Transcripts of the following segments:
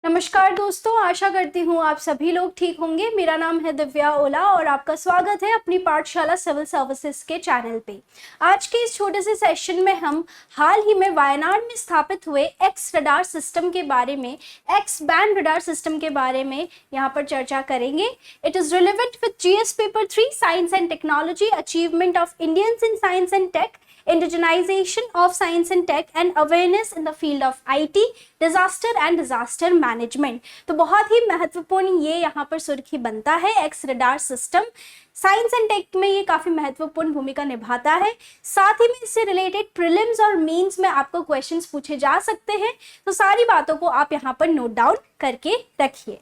नमस्कार दोस्तों, आशा करती हूँ आप सभी लोग ठीक होंगे। मेरा नाम है दिव्या ओला और आपका स्वागत है अपनी पाठशाला सिविल सर्विसेज के चैनल पे। आज के इस छोटे से सेशन में हम हाल ही में वायनाड में स्थापित हुए एक्स रडार सिस्टम के बारे में, एक्स बैंड रडार सिस्टम के बारे में यहाँ पर चर्चा करेंगे। It is relevant with GS paper 3 science and technology, achievement of Indians in science and tech, indigenization of science and tech and awareness in the field of IT, disaster and disaster management। तो बहुत ही महत्वपूर्ण ये यहाँ पर सुर्खी बनता है। X radar system science and tech में ये काफी महत्वपूर्ण भूमिका निभाता है। साथ ही में इससे रिलेटेड प्रीलिम्स और मेंस में आपको क्वेश्चंस पूछे जा सकते हैं, तो सारी बातों को आप यहाँ पर नोट डाउन करके रखिए।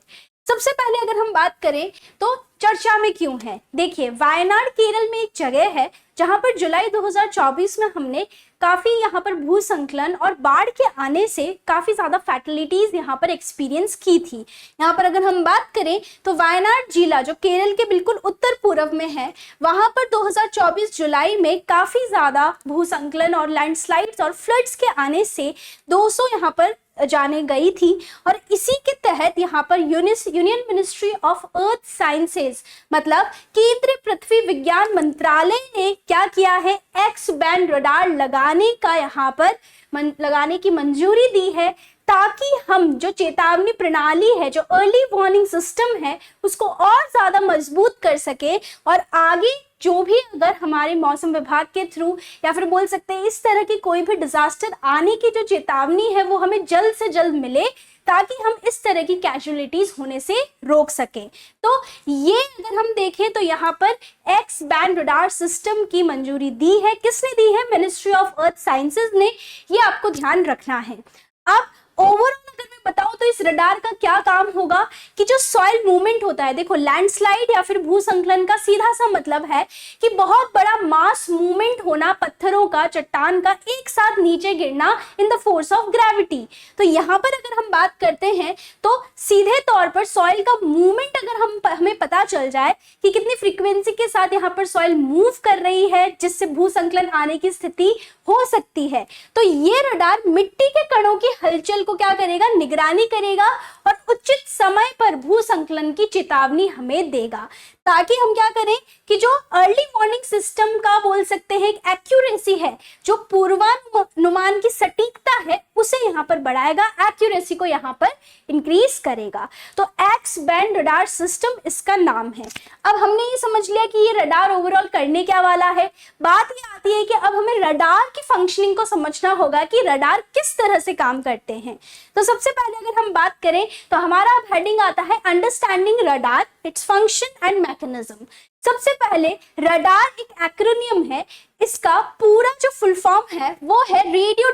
सबसे पहले अगर हम बात करें तो चर्चा में क्यों है, देखिए वायनाड केरल में एक जगह है जहां पर जुलाई 2024 में हमने काफी यहाँ पर भूसंकलन और बाढ़ के आने से काफी ज्यादा फैटलिटीज यहाँ पर एक्सपीरियंस की थी। यहाँ पर अगर हम बात करें तो वायनाड जिला जो केरल के बिल्कुल उत्तर पूर्व में है, वहां पर 2024 जुलाई में काफी ज्यादा भूसंकलन और लैंडस्लाइड्स और फ्लड्स के आने से 200 यहाँ पर जाने गई थी। और इसी के तहत यहाँ पर union ministry of earth sciences मतलब केंद्रीय पृथ्वी विज्ञान मंत्रालय ने क्या किया है, एक्स बैंड रडार लगाने का यहाँ पर लगाने की मंजूरी दी है, ताकि हम जो चेतावनी प्रणाली है, जो अर्ली वार्निंग सिस्टम है, उसको और ज्यादा मजबूत कर सके और आगे जो भी अगर हमारे मौसम विभाग के थ्रू या फिर बोल सकते हैं इस तरह की कोई भी डिजास्टर आने की जो चेतावनी है वो हमें जल्द से जल्द मिले, ताकि हम इस तरह की कैजुअलिटीज होने से रोक सकें। तो ये अगर हम देखें तो यहाँ पर एक्स बैंड रडार सिस्टम की मंजूरी दी है। किसने दी है? मिनिस्ट्री ऑफ अर्थ साइंसेज ने। ये आपको ध्यान रखना है। अब ओवरऑल अगर मैं बताऊं तो इस रडार का क्या काम होगा कि जो सॉइल मूवमेंट होता है, देखो लैंडस्लाइड या फिर भूसंकलन का सीधा सा मतलब है कि बहुत बड़ा मास मूवमेंट होना, पत्थरों का, चट्टान का एक साथ नीचे गिरना in the force of gravity. तो यहाँ पर अगर हम बात करते हैं तो सीधे तौर पर सॉइल का मूवमेंट अगर हमें पता चल जाए कि कितनी फ्रीक्वेंसी के साथ यहाँ पर सॉइल मूव कर रही है, जिससे भूसंकलन आने की स्थिति हो सकती है, तो ये रडार मिट्टी के कणों की हलचल को क्या करेगा, निगरानी करेगा और उचित समय पर भूसंकलन की चेतावनी हमें देगा, ताकि हम क्या करें कि जो अर्ली वार्निंग सिस्टम का बोल सकते हैं एक्यूरेसी है, जो पूर्वानुमान की सटीकता है, उसे यहाँ पर बढ़ाएगा, एक्यूरेसी को यहाँ पर इंक्रीज करेगा। तो एक्स बैंड रडार सिस्टम इसका नाम है। अब हमने ये समझ लिया कि ये रडार ओवरऑल करने क्या वाला है। बात ये आती है कि अब हमें रडार की फंक्शनिंग को समझना होगा कि रडार किस तरह से काम करते हैं। तो सबसे पहले अगर हम बात करें तो हमारा अब हेडिंग आता है understanding radar, its function and mechanism. सबसे पहले रडार एक एक्रोनियम है, इसका पूरा जो फुल फॉर्म है वो है radio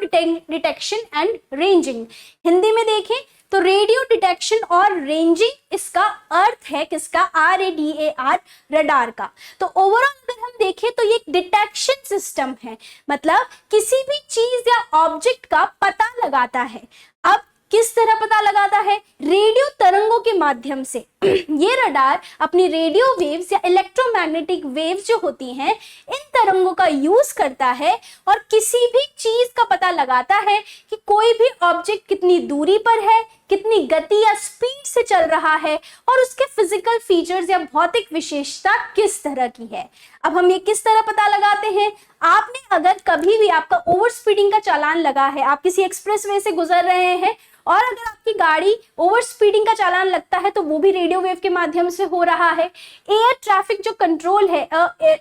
detection and ranging. Hindi में देखें तो रेडियो डिटेक्शन और रेंजिंग इसका अर्थ है किसका, RADAR, रडार का। तो ओवरऑल अगर हम देखें तो ये डिटेक्शन सिस्टम है, मतलब किसी भी चीज या ऑब्जेक्ट का पता लगाता है। अब किस तरह पता लगाता है? रेडियो तरंगों के माध्यम से। ये रडार अपनी रेडियो वेव्स या इलेक्ट्रोमैग्नेटिक वेव्स जो होती हैं, इन तरंगों का यूज करता है और किसी भी चीज का पता लगाता है कि कोई भी ऑब्जेक्ट कितनी दूरी पर है, कितनी गति या स्पीड से चल रहा है और उसके फिजिकल फीचर्स या भौतिक विशेषता किस तरह की है। अब हम ये किस तरह पता लगाते हैं? आपने अगर कभी भी आपका ओवर स्पीडिंग का चालान लगा है, आप किसी एक्सप्रेसवे से गुजर रहे हैं और अगर आपकी गाड़ी ओवर स्पीडिंग का चालान लगता है तो वो भी रेडियो वेव के माध्यम से हो रहा है। एयर ट्रैफिक जो कंट्रोल है,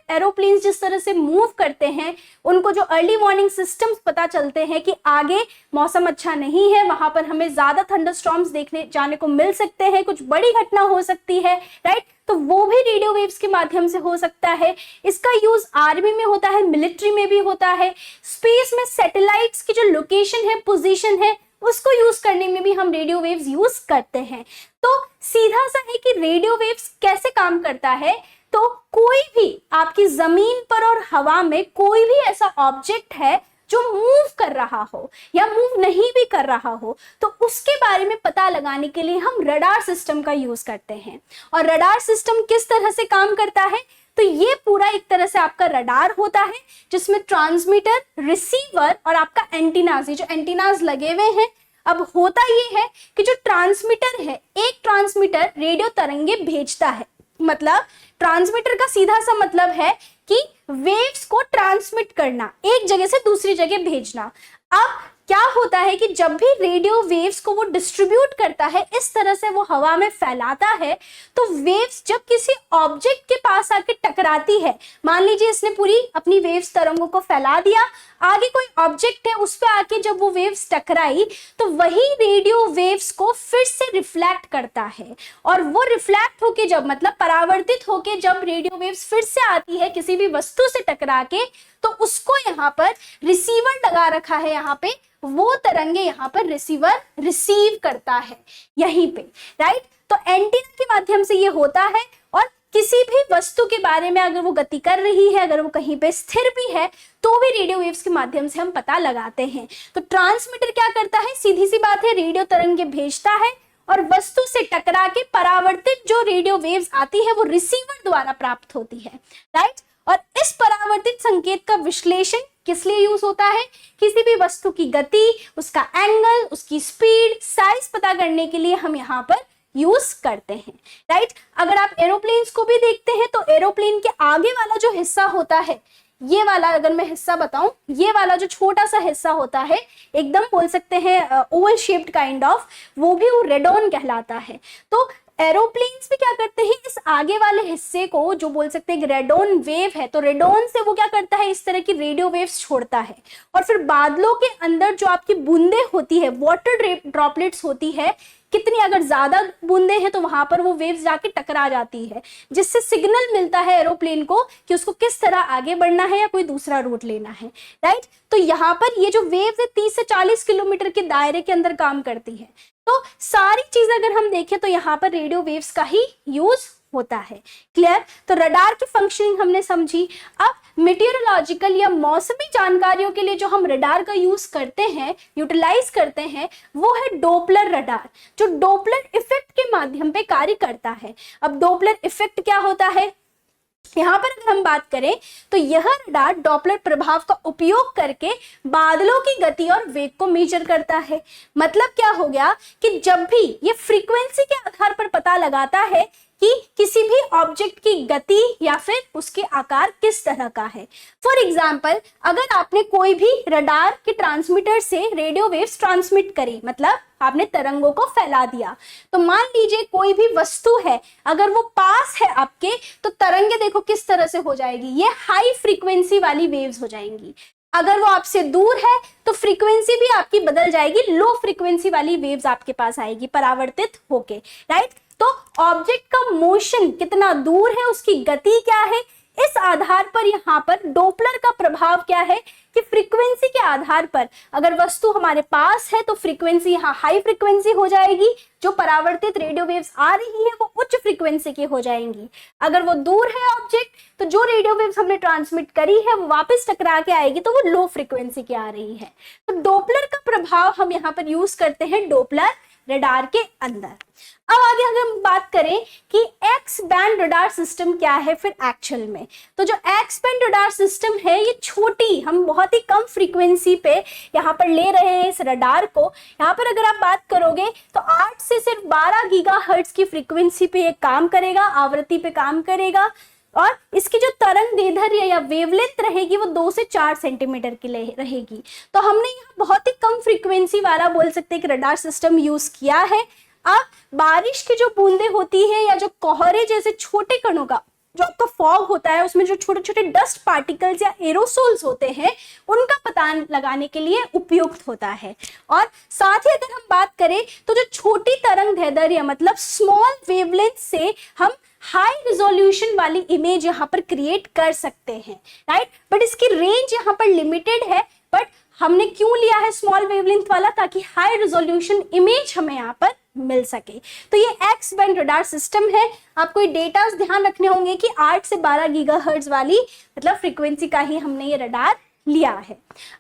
एरोप्लेन जिस तरह से मूव करते हैं, उनको जो अर्ली वार्निंग सिस्टम्स पता चलते हैं कि आगे मौसम अच्छा नहीं है, वहां पर हमें ज्यादा थंडरस्टॉर्म्स देखने जाने को मिल सकते हैं, कुछ बड़ी घटना हो सकती है, राइट, तो वो भी रेडियो वेव्स के माध्यम से हो सकता है। इसका यूज आर्मी में होता है, मिलिट्री में भी होता है। स्पेस में सैटेलाइट्स की जो लोकेशन है, पोजीशन है, उसको यूज करने में भी हम रेडियो वेव्स यूज करते हैं। तो सीधा सा है कि रेडियो वेव्स कैसे काम करता है, तो कोई भी आपकी जमीन पर और हवा में कोई भी ऐसा ऑब्जेक्ट है जो मूव कर रहा हो या मूव नहीं भी कर रहा हो, तो उसके बारे में पता लगाने के लिए हम रडार सिस्टम का यूज करते हैं। और रडार सिस्टम किस तरह से काम करता है, तो ये पूरा एक तरह से आपका रडार होता है जिसमें ट्रांसमीटर, रिसीवर और आपका एंटीनाज, जो एंटीनाज लगे हुए हैं अब होता ये है कि जो ट्रांसमीटर है, एक ट्रांसमीटर रेडियो तरंगे भेजता है, मतलब ट्रांसमीटर का सीधा सा मतलब है कि वेव्स को ट्रांसमिट करना, एक जगह से दूसरी जगह भेजना। अब क्या होता है कि जब भी रेडियो वेव्स को वो डिस्ट्रीब्यूट करता है, इस तरह से वो हवा में फैलाता है, तो वेव्स जब किसी ऑब्जेक्ट के पास आके टकराती है, मान लीजिए इसने पूरी अपनी वेव्स तरंगों को फैला दिया, आगे कोई ऑब्जेक्ट है उस पे आके जब वो वेव्स टकराई, तो वही रेडियो वेव्स को फिर से रिफ्लेक्ट करता है, और वो रिफ्लेक्ट होके जब, मतलब परावर्तित होके जब रेडियो वेव्स फिर से आती है किसी भी वस्तु से टकरा के, तो उसको यहाँ पर रिसीवर लगा रखा है, यहाँ पे वो तरंगे यहाँ पर रिसीवर रिसीव करता है यहीं पे, राइट। तो एंटीना के माध्यम से ये होता है, और किसी भी वस्तु के बारे में अगर वो गति कर रही है, अगर वो कहीं पे स्थिर भी है, तो भी रेडियो वेव्स के माध्यम से हम पता लगाते हैं। तो ट्रांसमीटर क्या करता है, सीधी सी बात है, रेडियो तरंगे भेजता है, और वस्तु से टकरा के परावर्तित जो रेडियो वेव्स आती है वो रिसीवर द्वारा प्राप्त होती है, राइट। और इस परावर्तित संकेत का विश्लेषण किस लिए यूज होता है, किसी भी वस्तु की गति, उसका एंगल, उसकी स्पीड, साइज पता करने के लिए हम यहाँ पर यूज करते हैं, राइट। अगर आप एरोप्लेन्स को भी देखते हैं तो एरोप्लेन के आगे वाला जो हिस्सा होता है, ये वाला अगर मैं हिस्सा बताऊं, ये वाला जो छोटा सा हिस्सा होता है, एकदम बोल सकते हैं ओवल शेप्ड काइंड ऑफ, वो भी वो रेडॉन कहलाता है। तो एरोप्लेन्स भी क्या करते हैं, इस आगे वाले हिस्से को जो बोल सकते हैं रेडॉन वेव है, तो रेडॉन से वो क्या करता है, इस तरह की रेडियो वेव्स छोड़ता है, और फिर बादलों के अंदर जो आपकी बूंदे होती है, वाटर ड्रॉपलेट्स होती है, कितनी अगर ज्यादा बूंदे हैं तो वहां पर वो वेव्स जाके टकरा जाती है, जिससे सिग्नल मिलता है एरोप्लेन को कि उसको किस तरह आगे बढ़ना है या कोई दूसरा रूट लेना है, राइट। तो यहाँ पर ये जो वेव्स है 30 से 40 किलोमीटर के दायरे के अंदर काम करती है। तो सारी चीज अगर हम देखें तो यहाँ पर रेडियो वेव्स का ही यूज होता है, क्लियर। तो रडार की फंक्शनिंग हमने समझी। अब मेटीरियोलॉजिकल या मौसमी जानकारियों के लिए जो हम रडार का यूज करते हैं, यूटिलाइज करते हैं, वो है डोपलर रडार, जो डोपलर इफेक्ट के माध्यम पे कार्य करता है। अब डोपलर इफेक्ट क्या होता है, यहाँ पर अगर हम बात करें तो यह रडार डॉपलर प्रभाव का उपयोग करके बादलों की गति और वेग को मेजर करता है। मतलब क्या हो गया कि जब भी ये फ्रीक्वेंसी के आधार पर पता लगाता है कि किसी भी ऑब्जेक्ट की गति या फिर उसके आकार किस तरह का है। फॉर एग्जाम्पल, अगर आपने कोई भी रडार के ट्रांसमीटर से रेडियो वेव्स ट्रांसमिट करी, मतलब आपने तरंगों को फैला दिया, तो मान लीजिए कोई भी वस्तु है, अगर वो पास है आपके, तो तरंगे देखो किस तरह से हो जाएगी, ये हाई फ्रीक्वेंसी वाली वेव्स हो जाएंगी। अगर वो आपसे दूर है तो फ्रीक्वेंसी भी आपकी बदल जाएगी, लो फ्रीक्वेंसी वाली वेव्स आपके पास आएगी परावर्तित होके, राइट। तो ऑब्जेक्ट का मोशन कितना दूर है, उसकी गति क्या है, इस आधार पर यहाँ पर डोपलर का प्रभाव क्या है कि फ्रीक्वेंसी के आधार पर अगर वस्तु हमारे पास है तो फ्रीक्वेंसी यहाँ हाई फ्रीक्वेंसी हो जाएगी, जो परावर्तित रेडियो वेव्स आ रही है वो उच्च फ्रीक्वेंसी की हो जाएंगी। अगर वो दूर है ऑब्जेक्ट, तो जो रेडियो वेव्स हमने ट्रांसमिट करी है वो वापस टकरा के आएगी, तो वो लो फ्रीक्वेंसी की आ रही है। तो डोपलर का प्रभाव हम यहाँ पर यूज करते हैं डोपलर रडार के अंदर। अब आगे अगर हम बात करें कि एक्स बैंड रडार सिस्टम क्या है फिर एक्चुअल में, तो जो एक्स बैंड रडार सिस्टम है ये छोटी, हम बहुत ही कम फ्रीक्वेंसी पे यहाँ पर ले रहे हैं इस रडार को। यहाँ पर अगर आप बात करोगे तो 8 से सिर्फ 12 गीगाहर्ट्ज की फ्रीक्वेंसी पे ये काम करेगा, आवृत्ति पे काम करेगा, और इसकी जो तरंग दैर्ध्य या वेवलेंथ रहेगी वो 2 से 4 सेंटीमीटर की रहेगी। तो हमने यहाँ बहुत ही कम फ्रीक्वेंसी वाला बोल सकते हैं कि रडार सिस्टम यूज किया है। अब बारिश की जो बूंदें होती है या जो कोहरे जैसे छोटे कणों का जो आपका फॉग होता है, उसमें जो छोटे छोटे डस्ट पार्टिकल्स या एरोसोल्स होते हैं, उनका पता लगाने के लिए उपयुक्त होता है। और साथ ही अगर हम बात करें तो जो छोटी तरंग दैर्ध्य मतलब स्मॉल वेवलेंथ से हम हाई रिजोल्यूशन वाली इमेज यहाँ पर क्रिएट कर सकते हैं, राइट। बट इसकी रेंज यहाँ पर लिमिटेड है, बट हमने क्यों लिया है स्मॉल वेवलेंथ वाला, ताकि हाई रिजोल्यूशन इमेज हमें यहाँ पर मिल सके। तो ये एक्स बैंड रडार सिस्टम है। आपको ये डेटा ध्यान रखने होंगे कि 8 से 12 गीगाहर्ट्ज वाली मतलब फ्रीक्वेंसी का ही हमने ये रडार लिया है।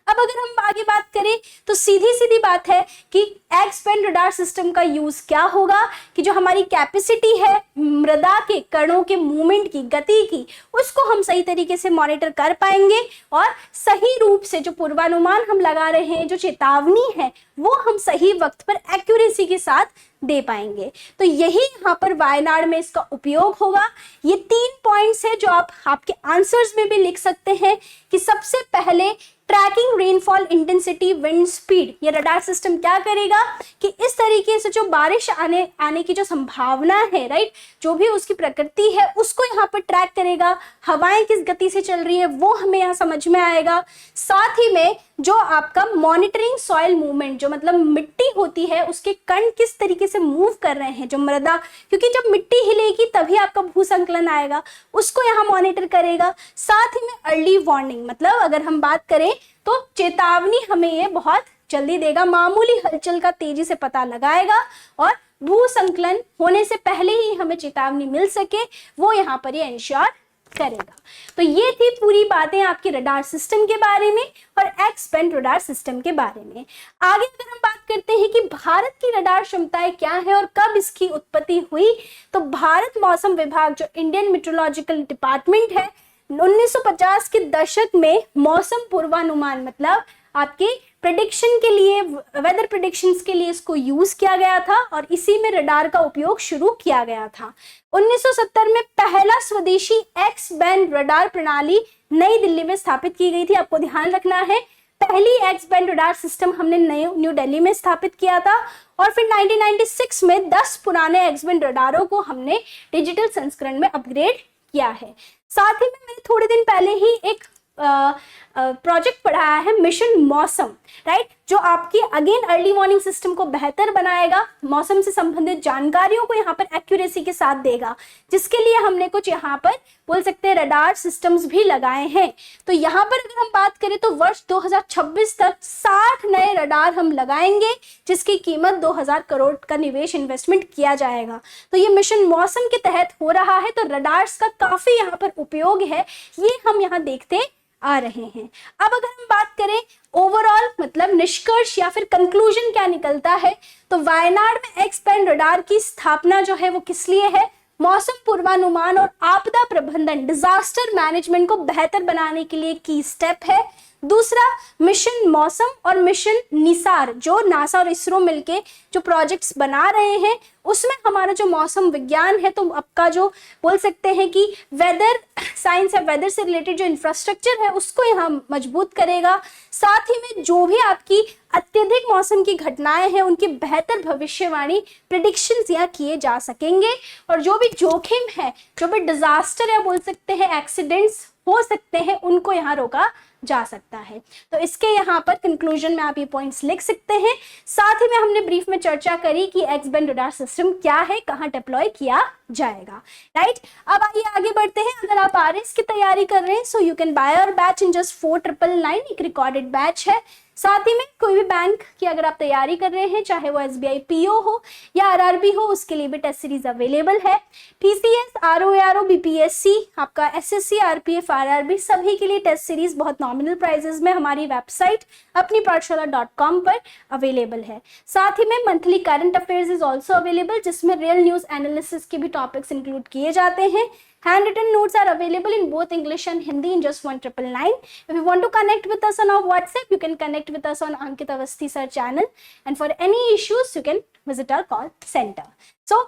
अब अगर हम आगे बात करें तो सीधी सीधी बात है कि एक्स बैंड रडार सिस्टम का यूज क्या होगा कि जो हमारी कैपेसिटी है मृदा के कणों के मूवमेंट की, गति की, उसको हम सही तरीके से मॉनिटर कर पाएंगे और सही रूप से जो पूर्वानुमान हम लगा रहे हैं, जो चेतावनी है, वो हम सही वक्त पर एक्यूरेसी के साथ दे पाएंगे। तो यही यहाँ पर वायनाड में इसका उपयोग होगा। ये 3 पॉइंट्स है जो आप आपके आंसर्स में भी लिख सकते हैं कि सबसे पहले tracking rainfall intensity, wind speed. ये रडार सिस्टम क्या करेगा कि इस तरीके से जो बारिश आने की जो संभावना है, राइट, जो भी उसकी प्रकृति है उसको यहाँ पर ट्रैक करेगा। हवाएं किस गति से चल रही है वो हमें यहाँ समझ में आएगा। साथ ही में जो आपका मॉनिटरिंग सॉइल मूवमेंट, जो मतलब मिट्टी होती है उसके कण किस तरीके से मूव कर रहे हैं, जो मृदा, क्योंकि जब मिट्टी हिलेगी तभी आपका भूसंकलन आएगा, उसको यहाँ मॉनिटर करेगा। साथ ही में अर्ली वार्निंग, मतलब अगर हम बात करें तो चेतावनी हमें ये बहुत जल्दी देगा, मामूली हलचल का तेजी से पता लगाएगा और भूसंकलन होने से पहले ही हमें चेतावनी मिल सके वो यहाँ पर ये इंश्योर करेगा। तो ये थी पूरी बातें आपके रडार सिस्टम के बारे में और एक्स बैंड रडार सिस्टम के बारे में। आगे अगर हम बात करते हैं कि भारत की रडार क्षमताएं क्या है और कब इसकी उत्पत्ति हुई, तो भारत मौसम विभाग, जो इंडियन मेट्रोलॉजिकल डिपार्टमेंट है, 1950 के दशक में मौसम पूर्वानुमान, मतलब आपके प्रेडिक्शन के लिए, वेदर प्रेडिक्शंस के लिए इसको यूज किया गया था और इसी में रडार का उपयोग शुरू किया गया था। 1970 में पहला स्वदेशी एक्स बैंड रडार प्रणाली नई दिल्ली में स्थापित की गई थी। आपको ध्यान रखना है, पहली एक्स बैंड रडार सिस्टम हमने न्यू दिल्ली में स्थापित किया था और फिर 1996 में 10 पुराने एक्स बैंड रडारों को हमने डिजिटल संस्करण में अपग्रेड किया है। साथ ही में मैंने थोड़े दिन पहले ही एक प्रोजेक्ट पढ़ाया है, मिशन मौसम, राइट, जो आपकी अगेन अर्ली वार्निंग सिस्टम को बेहतर बनाएगा, मौसम से संबंधित जानकारियों को यहाँ पर एक्यूरेसी के साथ देगा, जिसके लिए हमने कुछ यहाँ पर बोल सकते हैं रडार सिस्टम्स भी लगाए हैं। तो यहाँ पर अगर हम बात करें तो वर्ष 2026 तक 60 नए रडार हम लगाएंगे, जिसकी कीमत 2000 करोड़ का निवेश इन्वेस्टमेंट किया जाएगा। तो ये मिशन मौसम के तहत हो रहा है, तो रडार्स का काफी यहाँ पर उपयोग है, ये हम यहाँ देखते आ रहे हैं। अब अगर हम बात करें ओवरऑल, मतलब निष्कर्ष या फिर कंक्लूजन क्या निकलता है, तो वायनाड में एक्स बैंड रडार की स्थापना जो है वो किस लिए है, मौसम पूर्वानुमान और आपदा प्रबंधन, डिजास्टर मैनेजमेंट को बेहतर बनाने के लिए की स्टेप है। दूसरा, मिशन मौसम और मिशन निसार, जो नासा और इसरो मिलके जो प्रोजेक्ट्स बना रहे हैं, उसमें हमारा जो मौसम विज्ञान है, तो आपका जो बोल सकते हैं कि वेदर साइंस है, वेदर से रिलेटेड जो इंफ्रास्ट्रक्चर है उसको यहाँ मजबूत करेगा। साथ ही में जो भी आपकी अत्यधिक मौसम की घटनाएं हैं उनकी बेहतर भविष्यवाणी, प्रेडिक्शंस यहाँ किए जा सकेंगे और जो भी जोखिम है, जो भी डिजास्टर या बोल सकते हैं एक्सीडेंट्स हो सकते हैं, उनको यहाँ रोका जा सकता है। तो इसके यहाँ पर कंक्लूजन में आप ये पॉइंट्स लिख सकते हैं। साथ ही में हमने ब्रीफ में चर्चा करी कि एक्स बैंड रडार सिस्टम क्या है, कहाँ डिप्लॉय किया जाएगा, राइट। अब आइए आगे बढ़ते हैं। अगर आप आरएस की तैयारी कर रहे हैं, so you can buy our batch in just 4999, एक रिकॉर्डेड बैच है। साथ ही में कोई भी बैंक की अगर आप तैयारी कर रहे हैं, चाहे वो एसबीआई पीओ हो या आरआरबी हो, उसके लिए भी टेस्ट सीरीज अवेलेबल है। टीसीएस, आरओएआरओ, बीपीएससी, आपका एसएससी, आरपीएफ, आरआरबी, सभी के लिए टेस्ट सीरीज बहुत नॉमिनल प्राइजेस में हमारी वेबसाइट अपनी पाठशाला.com पर अवेलेबल है। साथ ही में monthly current affairs is also available, जिसमें रियल न्यूज एनालिसिस के भी टॉपिक्स इंक्लूड किए जाते हैं। Handwritten notes are available in both English and Hindi in just 1999. If you want to connect with us on our WhatsApp, you can connect with us on Ankit Avasthi sir channel. And for any issues, you can visit our call center. So,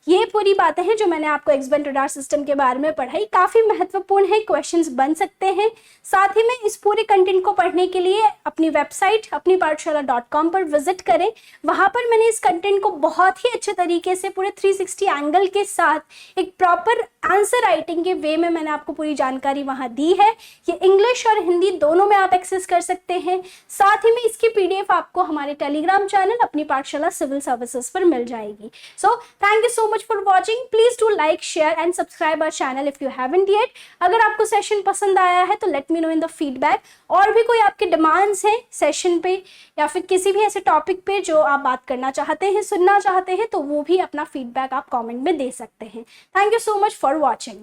ये पूरी बातें हैं जो मैंने आपको x band radar system के बारे में पढ़ाई, काफी महत्वपूर्ण है, क्वेश्चंस बन सकते हैं। साथ ही में इस पूरे कंटेंट को पढ़ने के लिए अपनी वेबसाइट अपनी पाठशाला.com पर विजिट करें। वहां पर मैंने इस कंटेंट को बहुत ही अच्छे तरीके से पूरे 360 एंगल के साथ एक प्रॉपर आंसर राइटिंग के वे में मैंने आपको पूरी जानकारी वहां दी है। ये इंग्लिश और हिंदी दोनों में आप एक्सेस कर सकते हैं। साथ ही में इसकी पीडीएफ आपको हमारे टेलीग्राम चैनल अपनी पाठशाला सिविल सर्विसेज पर मिल जाएगी। So thank you so much for watching. Please do like, share and subscribe our channel if you haven't yet. अगर आपको सेशन पसंद आया है तो let me know in the feedback. और भी कोई आपके डिमांड्स हैं सेशन पे या फिर किसी भी ऐसे टॉपिक पे जो आप बात करना चाहते हैं, सुनना चाहते हैं, तो वो भी अपना फीडबैक आप कमेंट में दे सकते हैं। Thank you so much for watching.